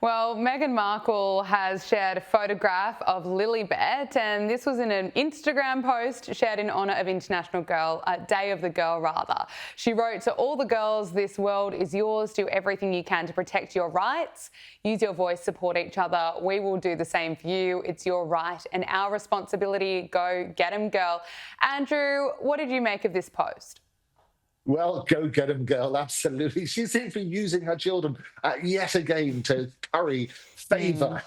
Well, Meghan Markle has shared a photograph of Lilibet, and this was in an Instagram post shared in honour of Day of the Girl, rather. She wrote, "To all the girls, this world is yours. Do everything you can to protect your rights. Use your voice, support each other. We will do the same for you. It's your right and our responsibility. Go get 'em, girl." Andrew, what did you make of this post? Well, go get 'em, girl. Absolutely. She seems to be using her children yet again to curry Hmm. favour.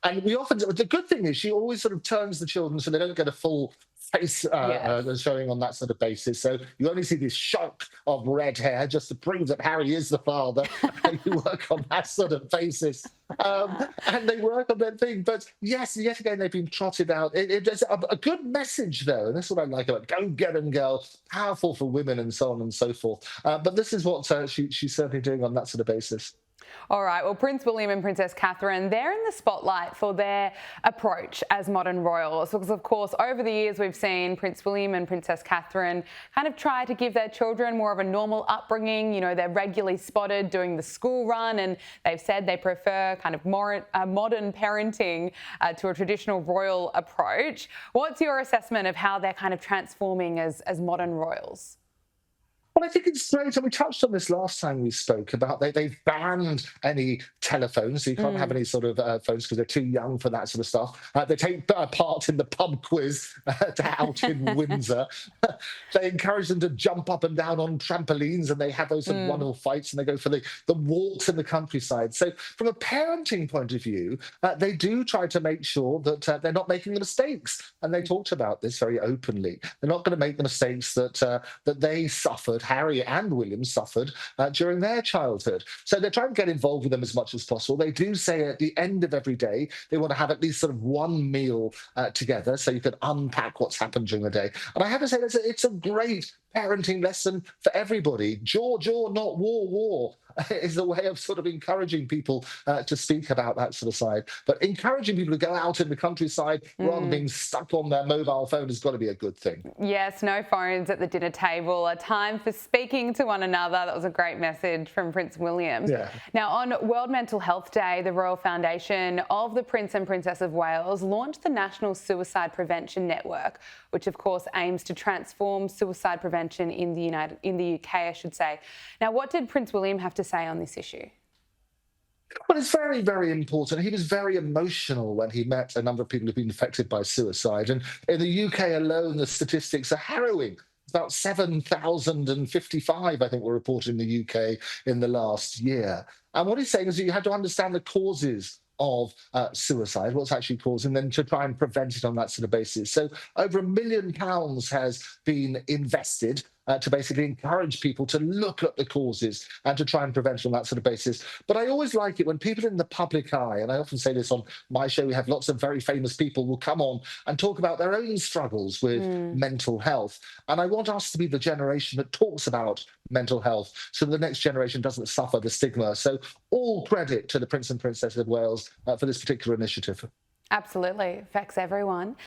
And we often, the good thing is she always sort of turns the children so they don't get a full face Yes. showing on that sort of basis. So you only see this shock of red hair just to prove that Harry is the father. And you work on that sort of basis. And they work on that thing. But yes, yet again, they've been trotted out. It's a good message, though. And that's what I like about Go Get 'Em Girl, powerful for women and so on and so forth. But this is what she's certainly doing on that sort of basis. All right. Well, Prince William and Princess Catherine, they're in the spotlight for their approach as modern royals. Because, of course, over the years, we've seen Prince William and Princess Catherine kind of try to give their children more of a normal upbringing. You know, they're regularly spotted doing the school run, and they've said they prefer kind of more modern parenting to a traditional royal approach. What's your assessment of how they're kind of transforming as modern royals? Well, I think it's great, and we touched on this last time we spoke about they've banned any telephones, so you can't have Mm. any sort of phones because they're too young for that sort of stuff. They take part in the pub quiz out in Windsor. They encourage them to jump up and down on trampolines, and they have those sort of Mm. wonderful fights, and they go for the walks in the countryside. So, from a parenting point of view, they do try to make sure that they're not making the mistakes, and they talked about this very openly. They're not going to make the mistakes that they suffered, Harry and William suffered during their childhood. So they're trying to get involved with them as much as possible. They do say at the end of every day they want to have at least sort of one meal together, so you can unpack what's happened during the day. And I have to say, it's a great parenting lesson for everybody. Jaw, jaw, not war, war is a way of sort of encouraging people to speak about that sort of side. But encouraging people to go out in the countryside rather than Mm. being stuck on their mobile phone has got to be a good thing. Yes, no phones at the dinner table, a time for speaking to one another. That was a great message from Prince William. Yeah. Now, on World Mental Health Day, the Royal Foundation of the Prince and Princess of Wales launched the National Suicide Prevention Network, which of course aims to transform suicide prevention in the UK, I should say. Now, what did Prince William have to say on this issue? Well, it's very, very important. He was very emotional when he met a number of people who've been affected by suicide. And in the UK alone, the statistics are harrowing. About 7,055, I think, were reported in the UK in the last year. And what he's saying is that you have to understand the causes of suicide, what's actually causing them, to try and prevent it on that sort of basis. So over £1 million has been invested to basically encourage people to look at the causes and to try and prevent it on that sort of basis. But I always like it when people in the public eye, and I often say this on my show, we have lots of very famous people will come on and talk about their own struggles with Mm. mental health. And I want us to be the generation that talks about mental health so the next generation doesn't suffer the stigma. So all credit to the Prince and Princess of Wales for this particular initiative. Absolutely, affects everyone.